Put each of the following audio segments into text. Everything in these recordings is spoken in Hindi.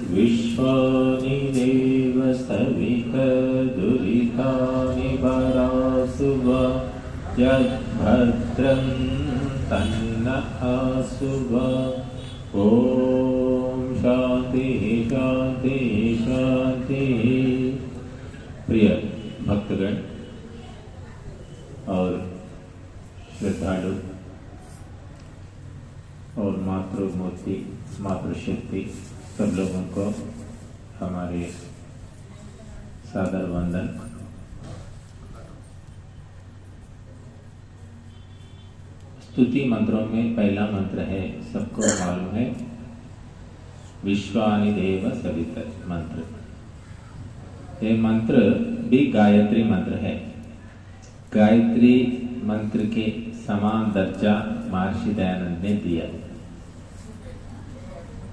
विश्वानि देव सविता दुरितानि वरासुव यद्भद्रं तन्न आसुव। ओम शांति शांति शांति। प्रिय भक्तगण और श्रद्धालु और मातृमूर्ति मातृशक्ति सब लोगों को हमारे सादर वंदन। स्तुति मंत्रों में पहला मंत्र है, सबको मालूम है, विश्वानि देव सविता मंत्र। ये मंत्र भी गायत्री मंत्र है। गायत्री मंत्र के समान दर्जा महर्षि दयानंद ने दिया।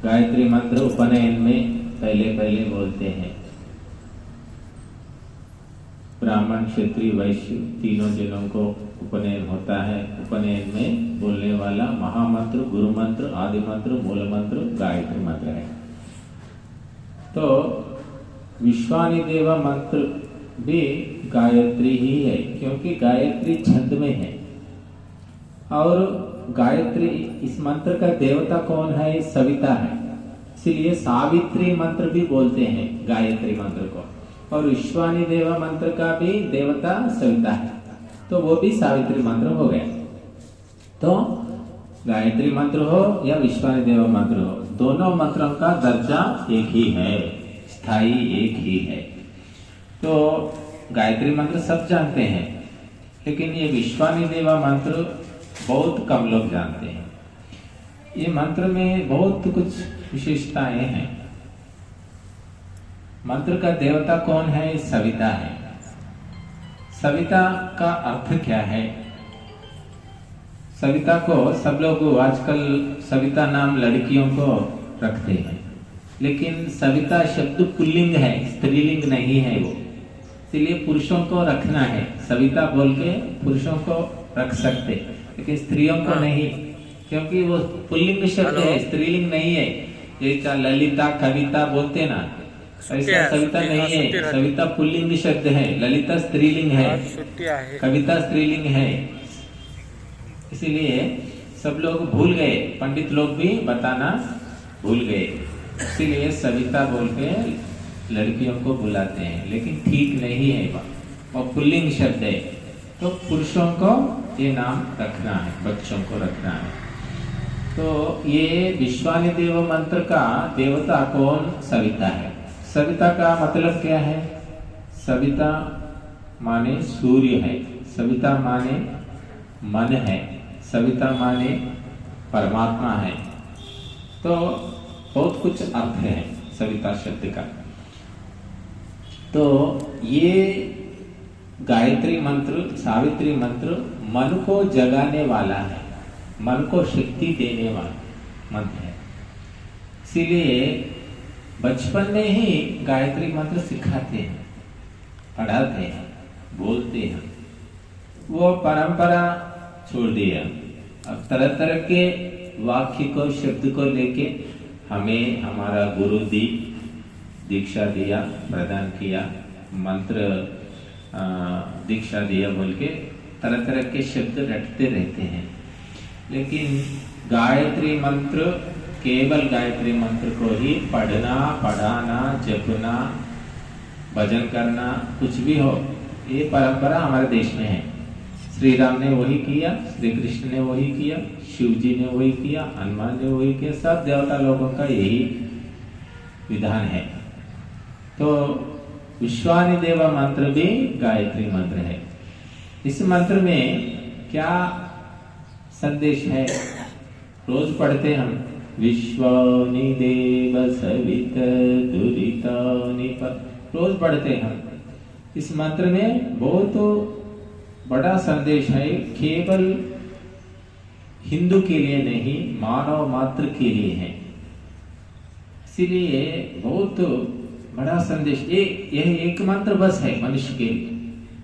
गायत्री मंत्र उपनयन में पहले बोलते हैं। ब्राह्मण क्षत्रिय वैश्य तीनों जनों को उपनयन होता है। उपनयन में बोलने वाला महामंत्र, गुरु मंत्र, आदि मंत्र, मूल मंत्र गायत्री मंत्र है। तो विश्वानि देव मंत्र भी गायत्री ही है, क्योंकि गायत्री छंद में है। और गायत्री इस मंत्र का देवता कौन है? सविता है। इसलिए सावित्री मंत्र भी बोलते हैं गायत्री मंत्र को। और विश्वानि देव मंत्र का भी देवता सविता है, तो वो भी सावित्री मंत्र हो गया। तो गायत्री मंत्र हो या विश्वानि देव मंत्र हो, दोनों मंत्रों का दर्जा एक ही है, स्थाई एक ही है। तो गायत्री मंत्र सब जानते हैं, लेकिन ये विश्वानि देव मंत्र बहुत कम लोग जानते हैं। ये मंत्र में बहुत कुछ विशेषताएं हैं। मंत्र का देवता कौन है? सविता है। सविता का अर्थ क्या है? सविता को सब लोग आजकल सविता नाम लड़कियों को रखते हैं, लेकिन सविता शब्द पुल्लिंग है, स्त्रीलिंग नहीं है वो। इसलिए पुरुषों को रखना है, सविता बोल के पुरुषों को रख सकते, लेकिन स्त्रियों को नहीं, क्योंकि वो पुल्लिंग शब्द है, स्त्रीलिंग नहीं है। जैसा ललिता कविता बोलते ना, ऐसा सविता नहीं है। सविता पुल्लिंग शब्द है, ललिता स्त्रीलिंग है, कविता स्त्रीलिंग है। इसीलिए सब लोग भूल गए, पंडित लोग भी बताना भूल गए। इसीलिए सविता बोल के लड़कियों को बुलाते हैं, लेकिन ठीक नहीं है वो पुल्लिंग शब्द है। तो पुरुषों को ये नाम रखना है, बच्चों को रखना है। तो ये विश्वानि देव मंत्र का देवता कौन? सविता है। सविता का मतलब क्या है? सविता माने सूर्य है, सविता माने मन है, सविता माने परमात्मा है। तो बहुत कुछ अर्थ है सविता शब्द का। तो ये गायत्री मंत्र, सावित्री मंत्र मन को जगाने वाला है, मन को शक्ति देने वाला मंत्र है। इसीलिए बचपन में ही गायत्री मंत्र सिखाते हैं, पढ़ाते हैं, बोलते हैं। वो परंपरा छोड़ दिया। अब तरह तरह के वाक्य को, शब्द को लेके हमें हमारा गुरु दीक्षा दिया, प्रदान किया, मंत्र दीक्षा दिया बोल के तरह तरह के शब्द रटते रहते हैं। लेकिन गायत्री मंत्र, केवल गायत्री मंत्र को ही पढ़ना, पढ़ाना, जपना, भजन करना, कुछ भी हो, ये परंपरा हमारे देश में है। श्री राम ने वही किया, श्री कृष्ण ने वही किया, शिव जी ने वही किया, हनुमान ने वही किया, सब देवता लोगों का यही विधान है। तो विश्वानि देव मंत्र भी गायत्री मंत्र है। इस मंत्र में क्या संदेश है? रोज पढ़ते हम, विश्वानि देव सविता दुरितानि रोज पढ़ते हम। इस मंत्र में बहुत बड़ा संदेश है, केवल हिंदू के लिए नहीं, मानव मात्र के लिए है। इसीलिए बहुत बड़ा संदेश। यह एक मंत्र बस है मनुष्य के लिए।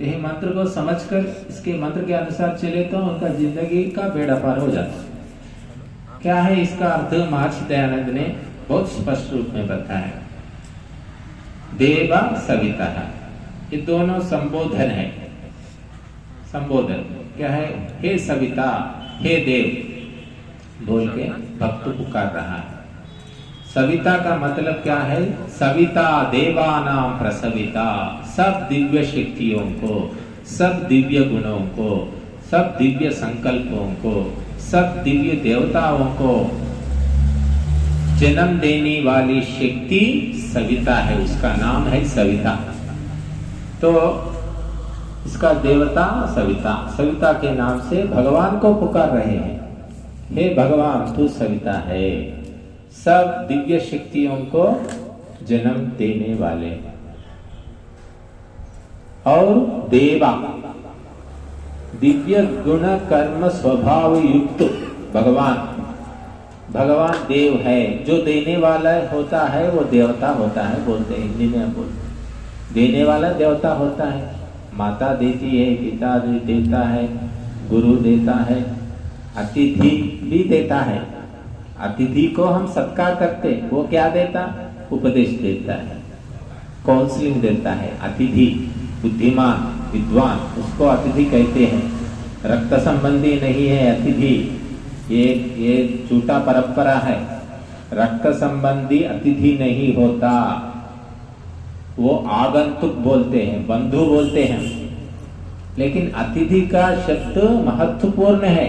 यह मंत्र को समझकर इसके मंत्र के अनुसार चले तो उनका जिंदगी का बेड़ा पार हो जाता है। क्या है इसका अर्थ महर्षि दयानंद ने बहुत स्पष्ट रूप में बताया। देव सविता, ये दोनों संबोधन है। संबोधन क्या है? हे सविता, हे देव बोल के भक्त पुकार रहा है। सविता का मतलब क्या है? सविता देवानाम प्रसविता, सब दिव्य शक्तियों को, सब दिव्य गुणों को, सब दिव्य संकल्पों को, सब दिव्य देवताओं को जन्म देने वाली शक्ति सविता है, उसका नाम है सविता। तो इसका देवता सविता, सविता के नाम से भगवान को पुकार रहे हैं। हे भगवान, तू सविता है, सब दिव्य शक्तियों को जन्म देने वाले। और देवा, दिव्य गुण कर्म स्वभाव युक्त भगवान, भगवान देव है, जो देने वाला होता है वो देवता होता है, बोलते हैं हिंदी में बोलते, देने वाला देवता होता है। माता देती है, पिता देता है, गुरु देता है, अतिथि भी देता है। अतिथि को हम सत्कार करते, वो क्या देता? उपदेश देता है, काउंसलिंग देता है। अतिथि बुद्धिमान विद्वान, उसको अतिथि कहते हैं। रक्त संबंधी नहीं है अतिथि, ये झूठा परंपरा है। रक्त संबंधी अतिथि नहीं होता, वो आगंतुक बोलते हैं, बंधु बोलते हैं। लेकिन अतिथि का शब्द महत्वपूर्ण है,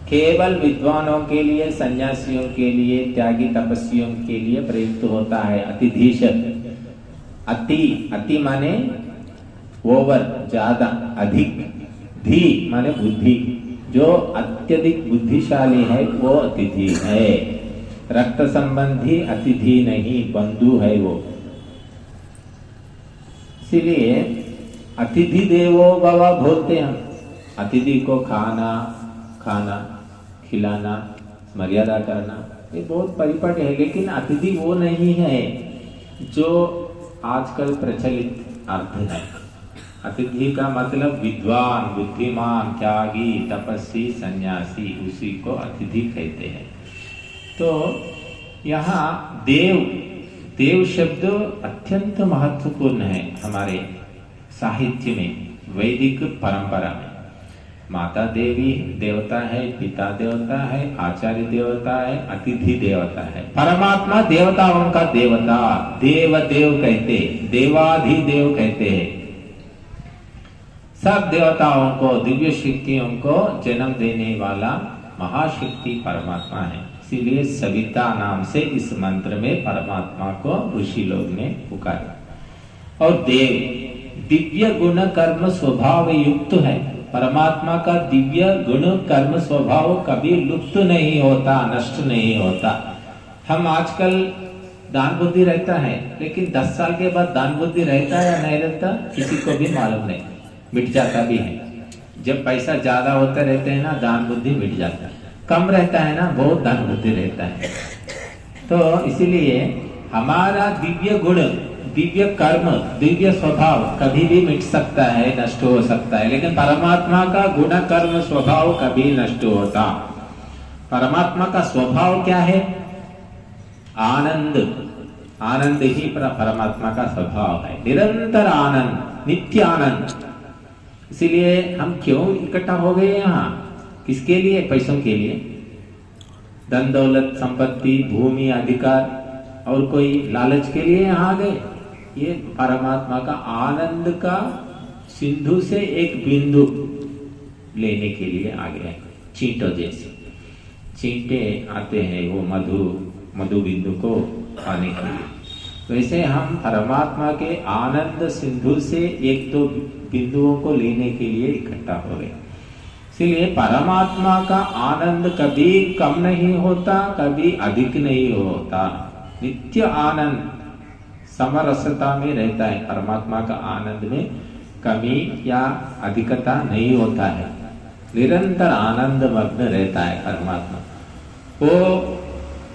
केवल विद्वानों के लिए, सन्यासियों के लिए, त्यागी तपस्वियों के लिए प्रयुक्त होता है अतिथि शब्द। अति माने ओवर, ज्यादा, अधिक। धी माने बुद्धि, जो अत्यधिक बुद्धिशाली है वो अतिथि है। रक्त संबंधी अतिथि नहीं, बंधु है वो। इसीलिए अतिथि देवो भव बोलते हैं। अतिथि को खाना खिलाना, मर्यादा करना, ये बहुत परिपाटी है। लेकिन अतिथि वो नहीं है जो आजकल प्रचलित अर्थ है। अतिथि का मतलब विद्वान, बुद्धिमान, त्यागी, तपस्वी, सन्यासी, उसी को अतिथि कहते हैं। तो यहाँ देव शब्द अत्यंत महत्वपूर्ण है हमारे साहित्य में, वैदिक परंपरा में। माता देवी देवता है, पिता देवता है, आचार्य देवता है, अतिथि देवता है। परमात्मा देवताओं का देवता, देव कहते, देवाधिदेव कहते हैं। सब देवताओं को, दिव्य शक्तियों को जन्म देने वाला महाशक्ति परमात्मा है। इसीलिए सविता नाम से इस मंत्र में परमात्मा को ऋषि लोग ने पुकारा। और देव दिव्य गुण कर्म स्वभाव युक्त है। परमात्मा का दिव्य गुण कर्म स्वभाव कभी लुप्त नहीं होता, नष्ट नहीं होता। हम आजकल दान बुद्धि रहता है, लेकिन 10 साल के बाद दान बुद्धि रहता है या नहीं रहता किसी को भी मालूम नहीं, मिट जाता भी है। जब पैसा ज्यादा होता रहते हैं ना, दान बुद्धि मिट जाता है। कम रहता है ना, बहुत दान बुद्धि रहता है। तो इसीलिए हमारा दिव्य गुण, दिव्य कर्म, दिव्य स्वभाव कभी भी मिट सकता है, नष्ट हो सकता है। लेकिन परमात्मा का गुण कर्म स्वभाव कभी नष्ट होता। परमात्मा का स्वभाव क्या है? आनंद। आनंद ही परमात्मा का स्वभाव है, निरंतर आनंद, नित्य आनंद। इसीलिए हम क्यों इकट्ठा हो गए यहाँ? किसके लिए? पैसों के लिए, धन दौलत संपत्ति भूमि अधिकार और कोई लालच के लिए यहाँ आ गए? ये परमात्मा का आनंद का सिंधु से एक बिंदु लेने के लिए आ गए। चींटों जैसे चींटे आते हैं वो मधु बिंदु को पाने के लिए, वैसे हम परमात्मा के आनंद सिंधु से एक दो बिंदुओं को लेने के लिए इकट्ठा हो गए। इसलिए परमात्मा का आनंद कभी कम नहीं होता, कभी अधिक नहीं होता। नित्य आनंद समरसता में रहता है। परमात्मा का आनंद में कमी या अधिकता नहीं होता है, निरंतर आनंद मग्न रहता है परमात्मा। वो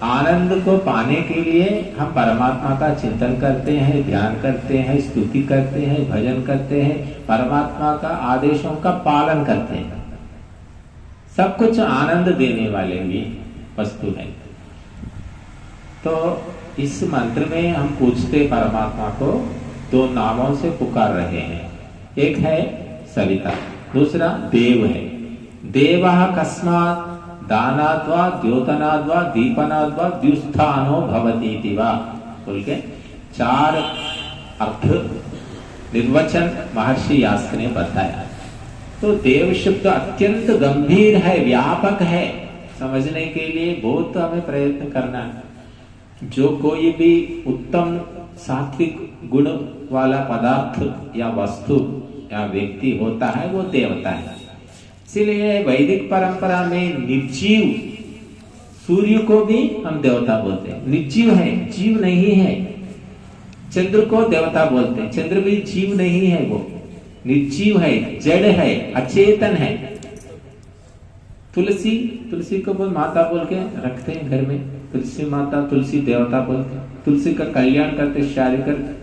आनंद को पाने के लिए हम परमात्मा का चिंतन करते हैं, ध्यान करते हैं, स्तुति करते हैं, भजन करते हैं, परमात्मा का आदेशों का पालन करते हैं। सब कुछ आनंद देने वाले भी वस्तु है। तो इस मंत्र में हम पूछते परमात्मा को दो नामों से पुकार रहे हैं, एक है सविता, दूसरा देव है। देवः कस्मात् दानाद्वा द्योतनाद्वा दीपनाद्वा द्युस्थानो भवतीति वा बोल के 4 अर्थ निर्वचन महर्षि यास्क ने बताया। तो देव शब्द अत्यंत गंभीर है, व्यापक है, समझने के लिए बहुत हमें प्रयत्न करना है। जो कोई भी उत्तम सात्विक गुण वाला पदार्थ या वस्तु या व्यक्ति होता है वो देवता है। इसलिए वैदिक परंपरा में निर्जीव सूर्य को भी हम देवता बोलते हैं, निर्जीव है, जीव नहीं है। चंद्र को देवता बोलते हैं, चंद्र भी जीव नहीं है, वो निर्जीव है, जड़ है, अचेतन है। तुलसी को बोल माता बोल के रखते हैं घर में, तुलसी माता, तुलसी देवता बोलते हैं, तुलसी का कल्याण करते, शादी करते।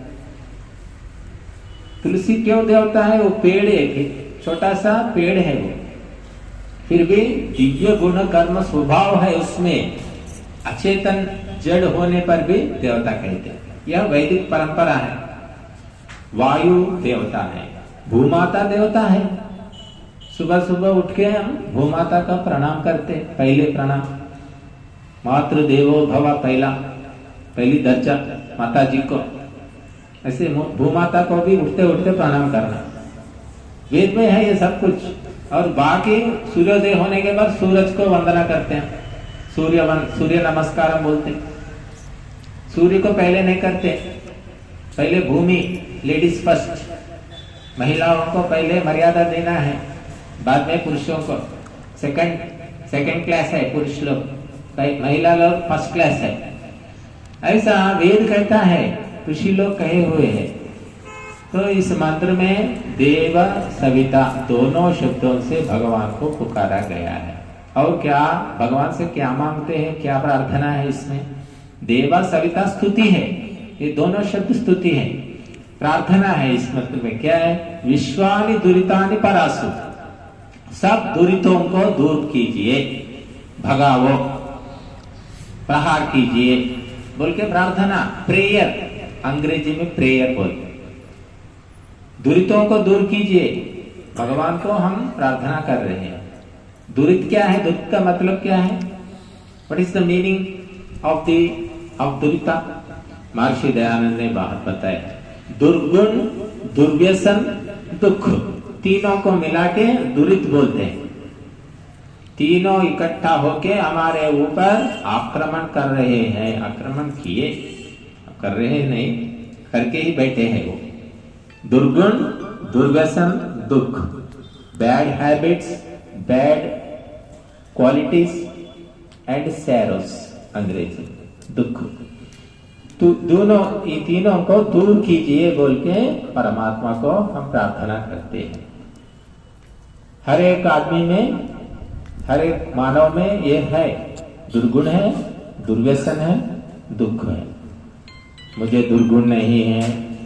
तुलसी क्यों देवता है? वो पेड़ है, छोटा सा पेड़ है वो, फिर भी दिव्य गुण कर्म स्वभाव है उसमें, अचेतन जड़ होने पर भी देवता कहते हैं। यह वैदिक परंपरा है। वायु देवता है, भूमाता देवता है। सुबह सुबह उठ के हम भूमाता का प्रणाम करते, पहले प्रणाम मातृ देवो भव, पहली दर्जा माता जी को। ऐसे भूमाता को भी उठते उठते प्रणाम करना, वेद में है ये सब कुछ। और बाकी सूर्योदय होने के बाद सूरज को वंदना करते हैं, सूर्य नमस्कार बोलते हैं। सूर्य को पहले नहीं करते, पहले भूमि, लेडीज फर्स्ट, महिलाओं को पहले मर्यादा देना है, बाद में पुरुषों को। सेकंड क्लास है पुरुष लोग, महिला लोग फर्स्ट क्लास है, ऐसा वेद कहता है, ऋषि लोग कहे हुए हैं। तो इस मंत्र में देव सविता दोनों शब्दों से भगवान को पुकारा गया है। और क्या भगवान से क्या मांगते हैं, क्या प्रार्थना है इसमें? देवा सविता स्तुति है, ये दोनों शब्द स्तुति है, प्रार्थना है। इस मंत्र में क्या है? विश्वानि दुरितानि परासु, सब दुरितों को दूर कीजिए, भगाओ, प्रहार कीजिए बोल के प्रार्थना, प्रेयर, अंग्रेजी में प्रेयर बोलते। दुरितों को दूर कीजिए, भगवान को हम प्रार्थना कर रहे हैं। दुरित क्या है? दुरित का मतलब क्या है? What is the meaning of दुरिता? महर्षि दयानंद ने बात बताया, दुर्गुण, दुर्व्यसन, दुख, तीनों को मिला के दुरित बोलते हैं। तीनों इकट्ठा होके हमारे ऊपर आक्रमण कर रहे हैं, आक्रमण किए, कर रहे नहीं, करके ही बैठे हैं वो। दुर्गुण, दुर्व्यसन, दुख, bad habits, bad qualities and sorrows, अंग्रेजी दुख। तो दोनों, ये तीनों को दूर कीजिए बोल के परमात्मा को हम प्रार्थना करते हैं। हर एक आदमी में, हर एक मानव में ये है, दुर्गुण है, दुर्व्यसन है, दुख है। मुझे दुर्गुण नहीं है,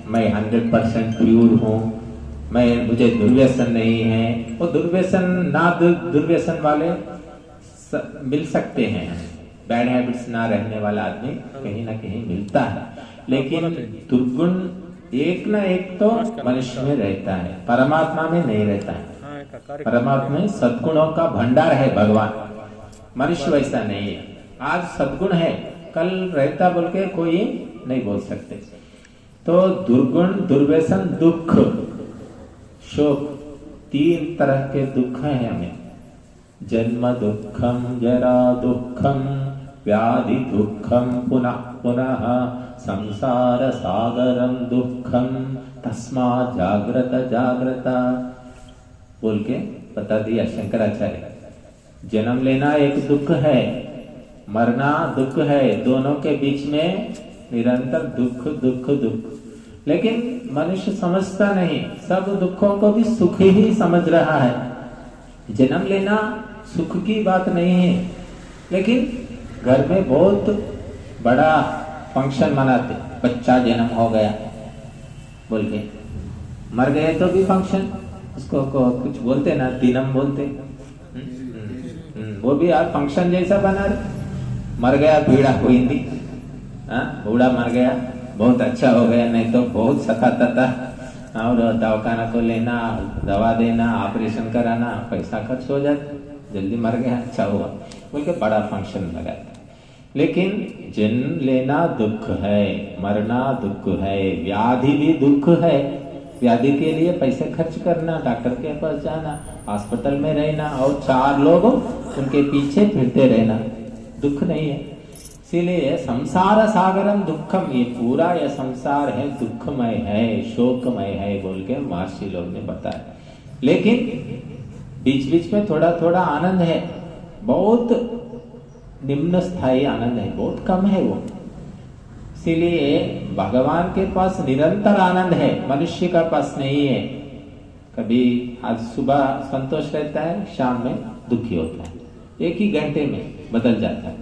मैं 100% प्योर हूं, मुझे दुर्व्यसन नहीं है। वो दुर्व्यसन ना दुर्व्यसन वाले मिल सकते हैं, बैड हैबिट्स ना रहने वाला आदमी कहीं ना कहीं मिलता है, लेकिन दुर्गुण एक ना एक तो मनुष्य में रहता है, परमात्मा में नहीं रहता है। परमात्मा में सद्गुणों का भंडार है भगवान, मनुष्य वैसा नहीं है। आज सद्गुण है, कल रहता बोल के कोई नहीं बोल सकते। तो दुर्गुण, दुर्व्यसन, दुख, शोक, 3 तरह के दुख हैं हमें। जन्म दुखम, जरा दुखम, व्याधि दुखम, पुनः पुनः संसार सागरम दुखम, तस्मात् जाग्रत जाग्रत बोल के बता दिया शंकराचार्य। जन्म लेना एक दुख है, मरना दुख है, दोनों के बीच में निरंतर दुख दुख दुख। लेकिन मनुष्य समझता नहीं, सब दुखों को भी सुख ही समझ रहा है। जन्म लेना सुख की बात नहीं है, लेकिन घर में बहुत बड़ा फंक्शन मनाते, बच्चा जन्म हो गया बोल के, मर गए तो भी फंक्शन, उसको कुछ बोलते ना, दिनम बोलते, वो भी यार फंक्शन जैसा बना रहे। मर गया पीड़ा हुई थी, बूढ़ा मर गया, बहुत अच्छा हो गया, नहीं तो बहुत सताता था और दवाखाना को लेना, दवा देना, ऑपरेशन कराना, पैसा खर्च हो जाता, जल्दी मर गया, अच्छा हुआ बोल के बड़ा फंक्शन लगाता। लेकिन जन्म लेना दुख है, मरना दुख है, व्याधि भी दुख है। व्याधि के लिए पैसे खर्च करना, डॉक्टर के पास जाना, हॉस्पिटल में रहना और 4 लोग उनके पीछे फिरते रहना, दुख नहीं है। इसीलिए संसार सागरम दुखम, ये पूरा यह संसार है दुखमय है, शोकमय है बोल के महर्षि लोग ने बताया। लेकिन बीच बीच में थोड़ा थोड़ा आनंद है, बहुत निम्न स्थायी आनंद है, बहुत कम है वो। इसीलिए भगवान के पास निरंतर आनंद है, मनुष्य का पास नहीं है। कभी आज सुबह संतोष रहता है, शाम में दुखी होता है, एक ही घंटे में बदल जाता है।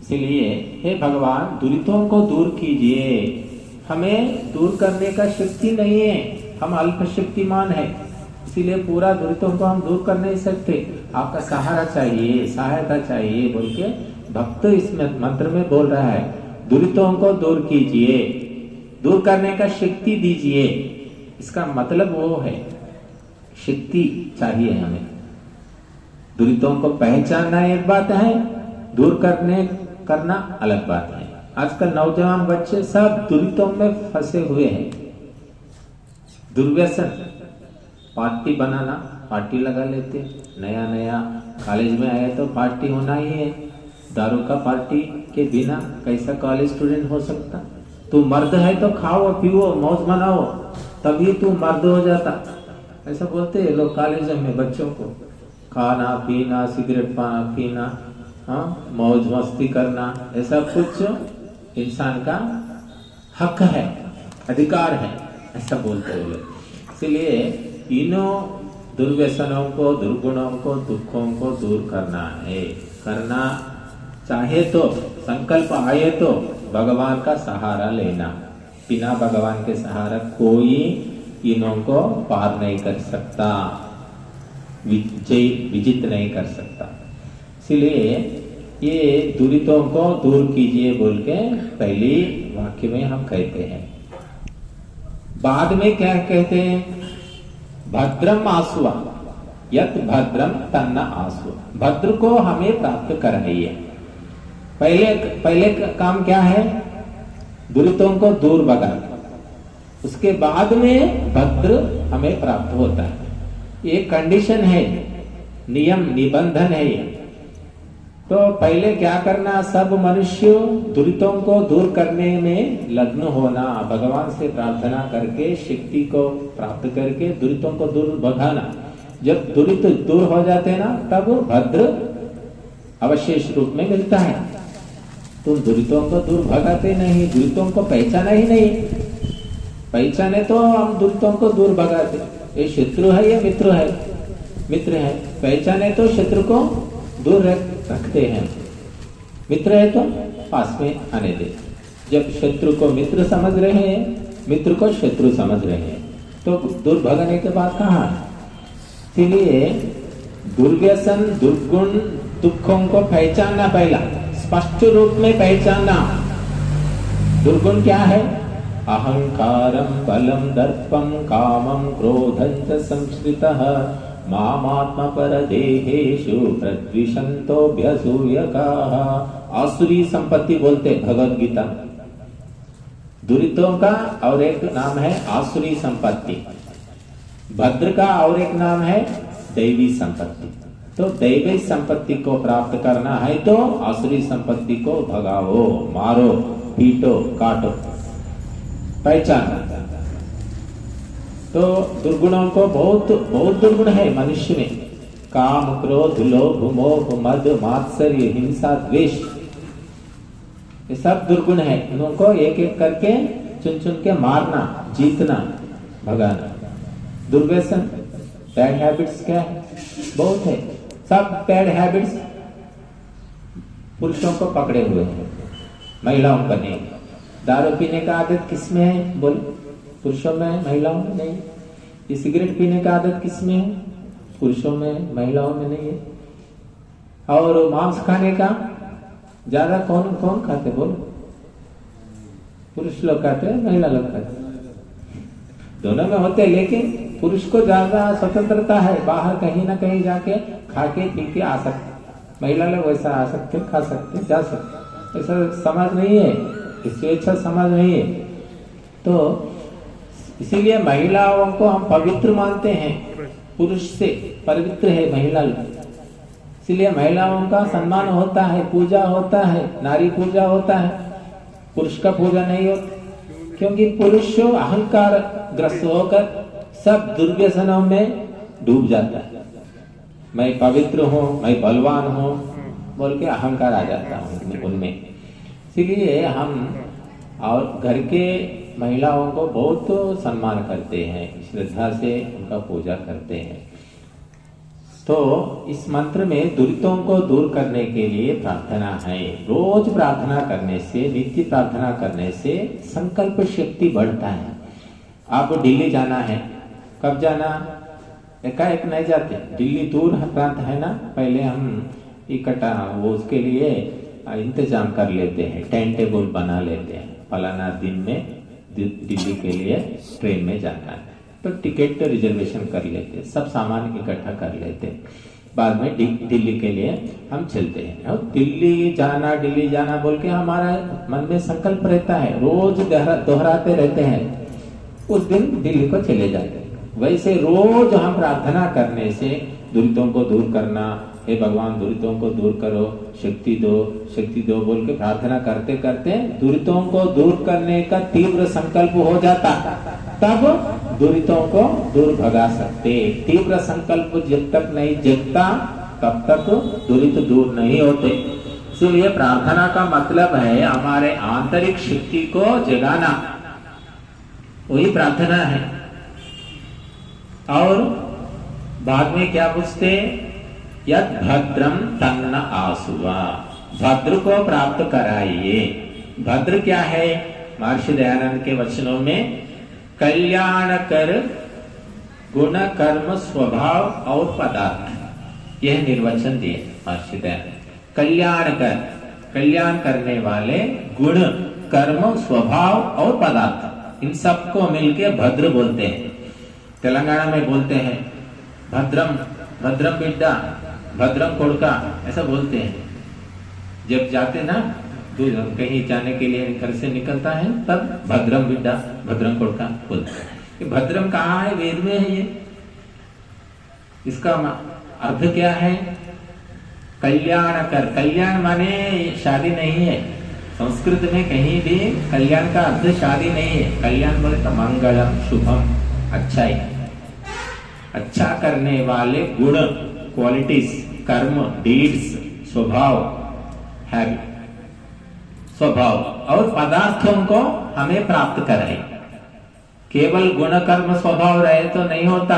इसलिए हे भगवान दुरितों को दूर कीजिए, हमें दूर करने का शक्ति नहीं है, हम अल्प शक्तिमान है, इसीलिए पूरा दुरितों को हम दूर कर नहीं सकते, आपका सहारा चाहिए, सहायता चाहिए बोल के भक्त इस मंत्र में बोल रहा है। दुरितों को दूर कीजिए, दूर करने का शक्ति दीजिए। इसका मतलब वो है शक्ति चाहिए हमें। दुरितों को पहचानना एक बात है, दूर करना अलग बात है। आजकल नौजवान बच्चे सब दुरितों में फंसे हुए हैं। दुर्व्यसन, पार्टी बनाना, पार्टी लगा लेते, नया नया कॉलेज में आए तो पार्टी होना ही है। दारू का पार्टी के बिना कैसा कॉलेज स्टूडेंट हो सकता? तू मर्द है तो खाओ पियो मौज मनाओ, तभी तू मर्द हो जाता, ऐसा बोलते हैं लोग कॉलेज में बच्चों को। खाना पीना, सिगरेट पीना, मौज मस्ती करना, ऐसा कुछ इंसान का हक है, अधिकार है, ऐसा बोलते हैं लोग। इसलिए इन्हों दुर्व्यसनों को, दुर्गुणों को, दुखों को दूर करना है। करना चाहे तो, संकल्प आए तो भगवान का सहारा लेना। बिना भगवान के सहारा कोई इन्हों को पार नहीं कर सकता, विजित नहीं कर सकता। इसलिए ये दुरितों को दूर कीजिए बोल के पहली वाक्य में हम कहते हैं। बाद में क्या कहते हैं? भद्रम आसुआ यत भद्रम तन्ना आसु, भद्र को हमें प्राप्त कराइए। पहले काम क्या है? दुरितों को दूर भगाना, उसके बाद में भद्र हमें प्राप्त होता है। ये कंडीशन है, नियम निबंधन है ये। तो पहले क्या करना? सब मनुष्य दुरितों को दूर करने में लग्न होना, भगवान से प्रार्थना करके शक्ति को प्राप्त करके दुरितों को दूर भगाना। जब दुरित दूर हो जाते ना, तब भद्र अवशेष रूप में मिलता है। तुम दुरितों को दूर भगाते नहीं, दुरितों को पहचाना ही नहीं। पहचाने तो हम दुरितों को दूर भगाते, ये शत्रु है या मित्र है? मित्र है। पहचाने तो शत्रु को दूर रखते हैं, मित्र है तो पास में आने दे। जब शत्रु को मित्र समझ रहे हैं, मित्र को शत्रु समझ रहे हैं, तो दूर भगाने के बाद कहाँ? इसलिए दुर्व्यसन, दुर्गुण, दुखों को पहचानना, पहला स्पष्ट रूप में पहचानना। दुर्गुण क्या है? अहंकारम, बलम, दर्पम, कामम, क्रोधं च संश्रितः मामात्म पर देहेषु प्रद्विषन्तोऽभ्यसूयकाः। आसुरी संपत्ति बोलते भगवद गीता। दुरितों का और एक नाम है आसुरी संपत्ति, भद्र का और एक नाम है दैवी संपत्ति। तो दैवी संपत्ति को प्राप्त करना है तो आसुरी संपत्ति को भगाओ, मारो, पीटो, काटो, पहचान। तो दुर्गुणों को बहुत दुर्गुण है मनुष्य में। काम, क्रोध, लोभ, मोह, मद, मात्सर्य, हिंसा, द्वेष, ये सब दुर्गुण है। इनको एक एक करके चुन चुन के मारना, जीतना, भगाना। दुर्व्यसन, बैड हैबिट्स क्या है? बहुत है। सब बैड हैबिट्स पुरुषों को पकड़े हुए हैं, महिलाओं का नहीं। दारू पीने का आदत किसमें है? बोल, पुरुषों में, महिलाओं में नहीं। ये सिगरेट पीने का आदत किसमें है? पुरुषों में, महिलाओं में नहीं है। और मांस खाने का, ज्यादा कौन कौन खाते बोल? पुरुष लोग खाते हैं, महिला लोग खाते हैं? दोनों में होते, लेकिन पुरुष को ज्यादा स्वतंत्रता है, बाहर कहीं ना कहीं जाके खा के पी के आ सकते। महिला लोग वैसा आ सकते, खा सकते, जा सकते, ऐसा समाज नहीं है, इससे अच्छा समाज नहीं है। तो इसीलिए महिलाओं को हम पवित्र मानते हैं, पुरुष से पवित्र है महिला लोग। इसीलिए महिलाओं का सम्मान होता है, पूजा होता है, नारी पूजा होता है, पुरुष का पूजा नहीं होता। क्योंकि पुरुष अहंकार ग्रस्त होकर सब दुर्व्यसनों में डूब जाता है। मैं पवित्र हूँ, मैं बलवान हूँ बोल के अहंकार आ जाता है उनमें। इसीलिए हम और घर के महिलाओं को बहुत सम्मान करते हैं, श्रद्धा से उनका पूजा करते हैं। तो इस मंत्र में दुरितों को दूर करने के लिए प्रार्थना है। रोज प्रार्थना करने से, नित्य प्रार्थना करने से संकल्प शक्ति बढ़ता है। आपको दिल्ली जाना है, कब जाना? एकाएक नहीं जाते। दिल्ली दूर प्रांत है ना, पहले हम इकट्ठा वो उसके लिए इंतजाम कर लेते हैं, टाइम टेबल बना लेते हैं, फलाना दिन में दिल्ली के लिए ट्रेन में जाना है, तो टिकट रिजर्वेशन कर लेते, सब सामान इकट्ठा कर लेते, बाद में दिल्ली के लिए हम चलते हैं। और दिल्ली जाना बोल के हमारा मन में संकल्प रहता है, रोज दोहराते रहते हैं, उस दिन दिल्ली को चले जाते हैं। वैसे रोज हम प्रार्थना करने से दुरितों को दूर करना, हे भगवान दुरितों को दूर करो, शक्ति दो बोल के प्रार्थना करते करते दुरितों को दूर करने का तीव्र संकल्प हो जाता, तब दुरितों को दूर भगा सकते। तीव्र संकल्प जब तक नहीं जगता तब तक दुरित दूर नहीं होते। इसलिए प्रार्थना का मतलब है हमारे आंतरिक शक्ति को जगाना, वही प्रार्थना है। और बाद में क्या पूछते? यद भद्रम तन्न आसुवा, भद्र को प्राप्त कराइए। भद्र क्या है? महर्षि दयानंद के वचनों में कल्याण कर गुण कर्म स्वभाव और पदार्थ, यह निर्वचन दिए महर्षि दयानंद। कल्याण कर, कल्याण करने वाले गुण कर्म स्वभाव और पदार्थ, इन सबको मिलके भद्र बोलते हैं। तेलंगाना में बोलते हैं भद्रम, भद्रम बिड्डा, भद्रम कोड़का, ऐसा बोलते हैं। जब जाते ना कहीं जाने के लिए घर से निकलता है तब भद्रम बिड्डा, भद्रम कोड़का बोलते हैं। भद्रम कहाँ है? वेद में है ये। इसका अर्थ क्या है? कल्याण कर। कल्याण माने शादी नहीं है, संस्कृत में कहीं भी कल्याण का अर्थ शादी नहीं है। कल्याण बोले तो मंगलम, शुभम, अच्छाई, अच्छा करने वाले गुण, क्वालिटीज, कर्म, डीड्स, स्वभाव, हैबिट, स्वभाव और पदार्थों को हमें प्राप्त कराए। केवल गुण कर्म स्वभाव रहे तो नहीं होता,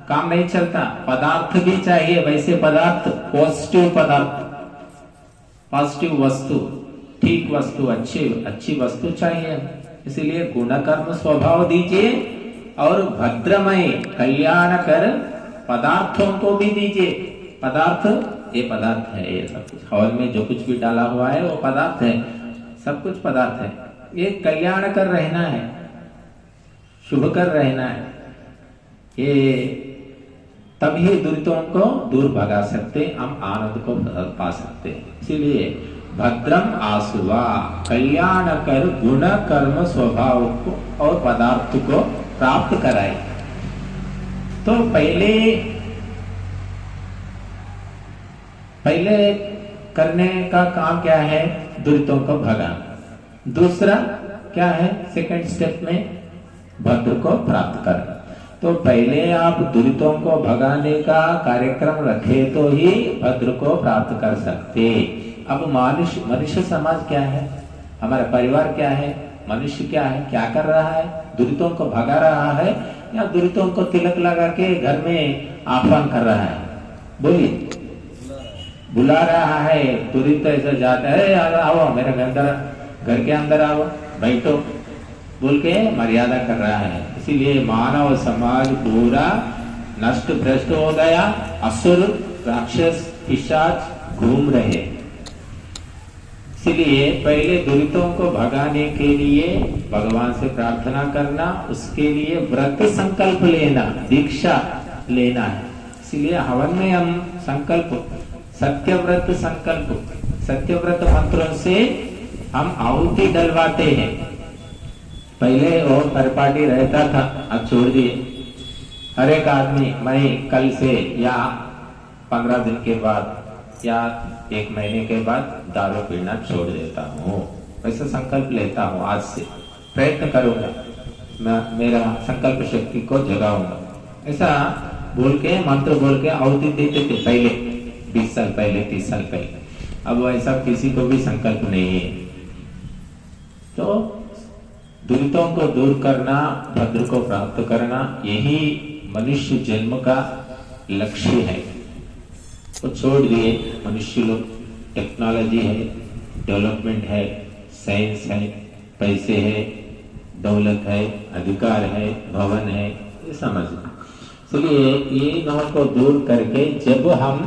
काम नहीं चलता, पदार्थ भी चाहिए। वैसे पदार्थ पॉजिटिव पदार्थ, पॉजिटिव वस्तु, ठीक वस्तु, अच्छी वस्तु चाहिए। इसीलिए गुण कर्म स्वभाव दीजिए और भद्रमय कल्याण कर पदार्थों को भी दीजिए। पदार्थ, ये पदार्थ है, ये सब कुछ हवन में जो कुछ भी डाला हुआ है वो पदार्थ है, सब कुछ पदार्थ है। ये कल्याण कर रहना है, शुभ कर रहना है, ये तभी दुरितों को दूर भगा सकते, हम आनंद को पा सकते। इसीलिए भद्रम आसुवा, कल्याण कर गुण कर्म स्वभाव को और पदार्थ को प्राप्त कराए। तो पहले करने का काम क्या है? दुरितों को भगाना। दूसरा क्या है? सेकंड स्टेप में भद्र को प्राप्त करना। तो पहले आप दुरितों को भगाने का कार्यक्रम रखे तो ही भद्र को प्राप्त कर सकते। अब मनुष्य समाज क्या है, हमारा परिवार क्या है, मनुष्य क्या है, क्या कर रहा है? दुरितों को भगा रहा है या दुरितों को तिलक लगा के घर में आह्वान कर रहा है? बोलिए, बुला रहा है। दुरित ऐसा जाता है, आओ मेरे घर के अंदर आओ, बैठो बोल के मर्यादा कर रहा है। इसीलिए मानव समाज पूरा नष्ट भ्रष्ट हो गया, असुर राक्षस पिशाच घूम रहे। इसलिए पहले दुरितों को भगाने के लिए भगवान से प्रार्थना करना, उसके लिए व्रत संकल्प लेना, दीक्षा लेना है। इसलिए हवन में हम संकल्प, सत्यव्रत संकल्प, सत्यव्रत मंत्रों से हम आहुति डलवाते हैं। पहले वो परिपाटी रहता था, अब छोड़ दिए। हर एक आदमी मैं कल से या 15 दिन के बाद या 1 महीने के बाद दारू पीना छोड़ देता हूँ, ऐसा संकल्प लेता हूँ। आज से प्रयत्न करूंगा, मैं मेरा संकल्प शक्ति को जगाऊंगा, ऐसा बोल के मंत्र बोल के आहुति देते थे पहले, 20 साल पहले, 30 साल पहले। अब ऐसा किसी को भी संकल्प नहीं है। तो दुरितों को दूर करना, भद्र को प्राप्त करना, यही मनुष्य जन्म का लक्ष्य है। वो छोड़ दिए मनुष्य लोग, टेक्नोलॉजी है, डेवलपमेंट है, साइंस है, पैसे है, दौलत है, अधिकार है, भवन है, ये समझ। इसलिए ये नौ को दूर करके जब हम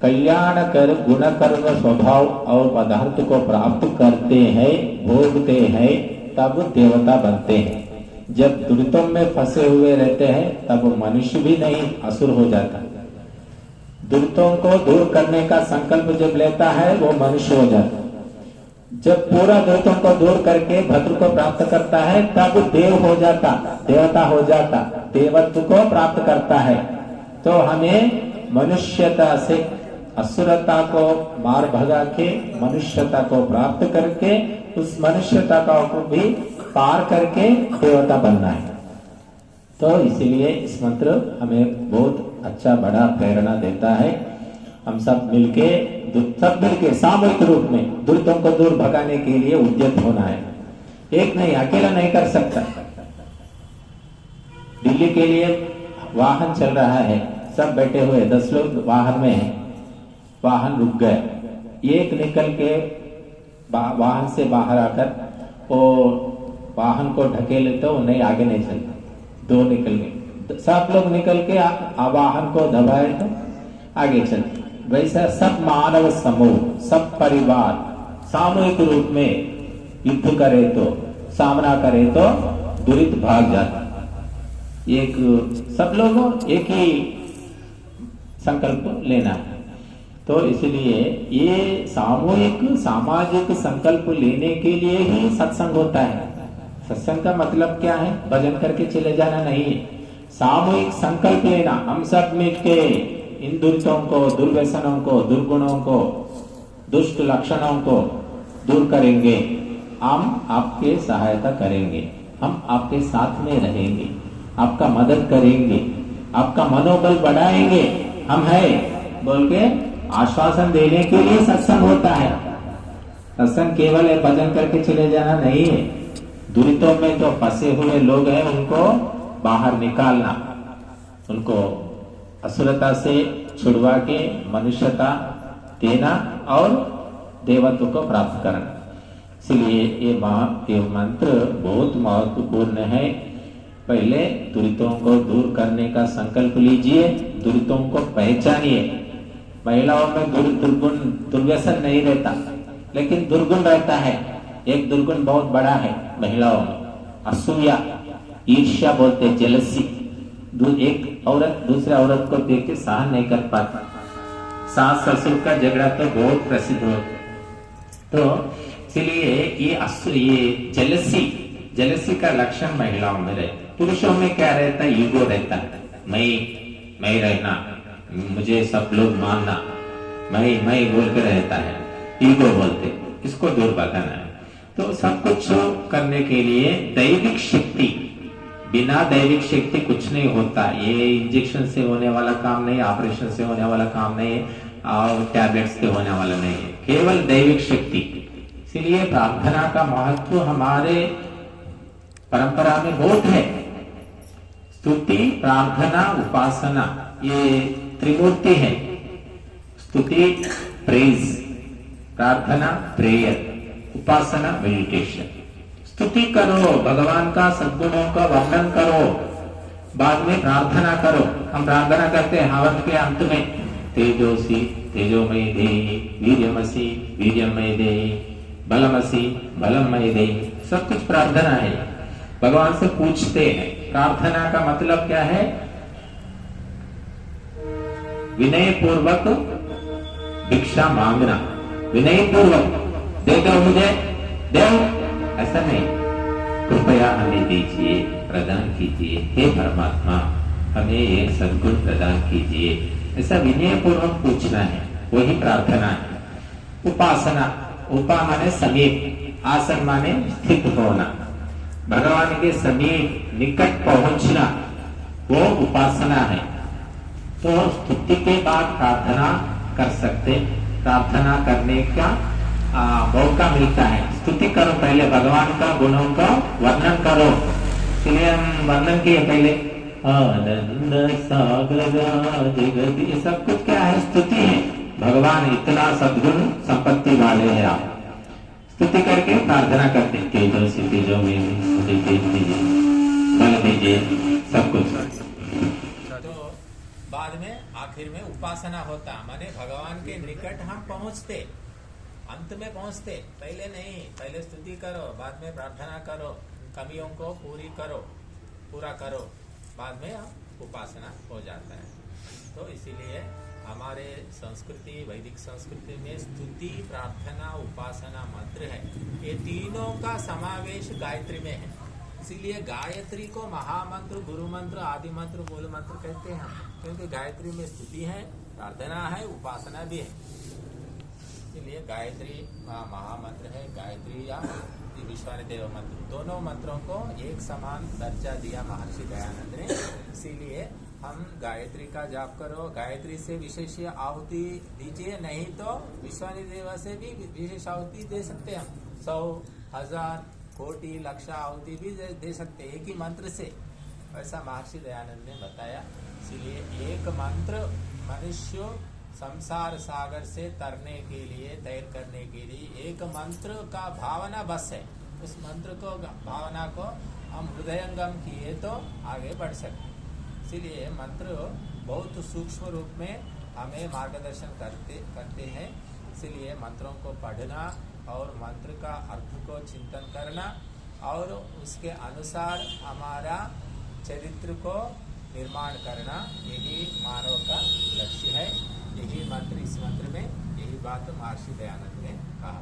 कल्याण कर गुण कर्म स्वभाव और पदार्थ को प्राप्त करते हैं, भोगते हैं, तब देवता बनते हैं। जब दुरितों में फंसे हुए रहते हैं तब मनुष्य भी नहीं, असुर हो जाता। दुरितों को दूर करने का संकल्प जब लेता है वो मनुष्य हो जाता। जब पूरा दुरितों को दूर करके भद्र को प्राप्त करता है तब देव हो जाता, देवता हो जाता, देवत्व को प्राप्त करता है। तो हमें मनुष्यता से असुरता को मार भगा के मनुष्यता को प्राप्त करके उस मनुष्यता को भी पार करके देवता बनना है। तो इसीलिए इस मंत्र हमें बहुत अच्छा बड़ा प्रेरणा देता है। हम सब मिलके सामूहिक रूप में दुरितों को दूर भगाने के लिए उद्यत होना है। एक नहीं, अकेला नहीं कर सकता। दिल्ली के लिए वाहन चल रहा है, सब बैठे हुए 10 लोग वाहन में हैं, वाहन रुक गया। एक निकल के वाहन से बाहर आकर वो वाहन को ढकेले तो नहीं, आगे नहीं चलता। 2 निकल गए, सब लोग निकल के वाहन को दबाए तो आगे चलते। वैसा सब मानव समूह, सब परिवार सामूहिक रूप में युद्ध करे तो, सामना करे तो दुरित भाग जाता। एक सब लोगों एक ही संकल्प लेना है। तो इसलिए ये सामूहिक सामाजिक संकल्प लेने के लिए ही सत्संग होता है। सत्संग का मतलब क्या है? भजन करके चले जाना नहीं है, सामूहिक संकल्प लेना। हम सब मिलके इन दुरितों को, दुर्व्यसनों को, दुर्गुणों को, दुष्ट लक्षणों को दूर करेंगे। हम आपके सहायता करेंगे, हम आपके साथ में रहेंगे, आपका मदद करेंगे, आपका मनोबल बढ़ाएंगे। हम है बोल के आश्वासन देने के लिए सत्संग होता है। सत्संग केवल भजन करके चले जाना नहीं है। दुरितों में जो फंसे हुए लोग हैं उनको बाहर निकालना, उनको असुरता से छुड़वा के मनुष्यता देना और देवत्व को प्राप्त करना। इसलिए ये मंत्र बहुत महत्वपूर्ण है। पहले दुरितों को दूर करने का संकल्प लीजिए, दुरितों को पहचानिए। महिलाओं में दुर्गुण, दुर्व्यसन नहीं रहता, लेकिन दुर्गुण रहता है। एक दुर्गुण बहुत बड़ा है महिलाओं में, असूया, ईर्ष्या बोलते, जेलसी। एक औरत दूसरे औरत को देख के सहन नहीं कर पाती। सास ससुर का झगड़ा तो बहुत प्रसिद्ध हो। तो इसलिए ये जेलसी का लक्षण महिलाओं में रहता। पुरुषों में क्या रहता है? ईगो रहता है। मैं रहना, मुझे सब लोग मानना, मैं बोल के रहता है, ईगो बोलते। इसको दूर भगाना है। तो सब कुछ करने के लिए दैविक शक्ति, बिना दैविक शक्ति कुछ नहीं होता। ये इंजेक्शन से होने वाला काम नहीं, ऑपरेशन से होने वाला काम नहीं है, और टैबलेट्स से होने वाला नहीं है, केवल दैविक शक्ति। इसलिए प्रार्थना का महत्व हमारे परंपरा में बहुत है। स्तुति, प्रार्थना, उपासना, ये त्रिमूर्ति है। स्तुति प्रेज, प्रार्थना प्रेयर, उपासना मेडिटेशन। स्तुति करो, भगवान का सद्गुणों का वर्णन करो, बाद में प्रार्थना करो। हम प्रार्थना करते हैं हवन के अंत में, तेजोसी तेजोमय देहि, वीर्यमसि वीर्यमय देहि, बलमसी बलमय दे, सब कुछ प्रार्थना है। भगवान से पूछते हैं। प्रार्थना का मतलब क्या है? विनय पूर्वक भिक्षा मांगना। विनय पूर्वक दे दो मुझे, दो, ऐसा नहीं, कृपया हमें दीजिए, प्रदान कीजिए, हे परमात्मा हमें एक सद्गुण प्रदान कीजिए, ऐसा विनय पूर्वक पूछना है, वही प्रार्थना है। उपासना, उपा माने समीप, आसन माने स्थित होना, भगवान के समीप निकट पहुंचना, वो उपासना है। तो स्तुति के बाद प्रार्थना कर सकते, प्रार्थना करने का मौका मिलता है। स्तुति करो, पहले भगवान का गुणों का वर्णन करो। इसलिए हम वर्णन किए पहले, आनंद सागर जगति, ये सब कुछ क्या है? स्तुति है। भगवान इतना सद्गुण संपत्ति वाले हैं। आप स्तुति करके प्रार्थना करते, तेजो से तेजो में मुझे तेज दीजिए, बल दीजिए, सब कुछ। तो बाद में आखिर में उपासना होता, माने भगवान के निकट हम पहुंचते, अंत में पहुंचते, पहले नहीं। पहले स्तुति करो, बाद में प्रार्थना करो, कमियों को पूरा करो, बाद में उपासना हो जाता है। तो इसीलिए हमारे संस्कृति, वैदिक संस्कृति में स्तुति, प्रार्थना, उपासना मंत्र है, ये तीनों का समावेश गायत्री में है। इसीलिए गायत्री को महामंत्र, गुरु मंत्र, आदि मंत्र, मूल मंत्र कहते हैं, क्योंकि गायत्री में स्तुति है, प्रार्थना है, उपासना भी है। इसलिए गायत्री महामंत्र है, गायत्री या विश्वानिदेव मंत्र, दोनों मंत्रों को एक समान दर्जा दिया महर्षि दयानंद ने। इसीलिए हम गायत्री का जाप करो, गायत्री से विशेष आहुति दीजिए, नहीं तो विश्वानिदेव से भी विशेष आहुति दे सकते हैं हम, 100, 1000, कोटि, लक्ष आहुति भी दे सकते हैं एक ही मंत्र से, ऐसा महर्षि दयानंद ने बताया। इसीलिए एक मंत्र मनुष्य संसार सागर से तरने के लिए, तैर करने के लिए एक मंत्र का भावना बस है। उस मंत्र को, भावना को हम हृदयंगम किए तो आगे बढ़ सकते। इसीलिए मंत्र बहुत सूक्ष्म रूप में हमें मार्गदर्शन करते हैं। इसीलिए मंत्रों को पढ़ना और मंत्र का अर्थ को चिंतन करना और उसके अनुसार हमारा चरित्र को निर्माण करना, यही मानव का लक्ष्य है। यही मंत्र, इस मंत्र में यही बात महर्षि दयानंद ने कहा।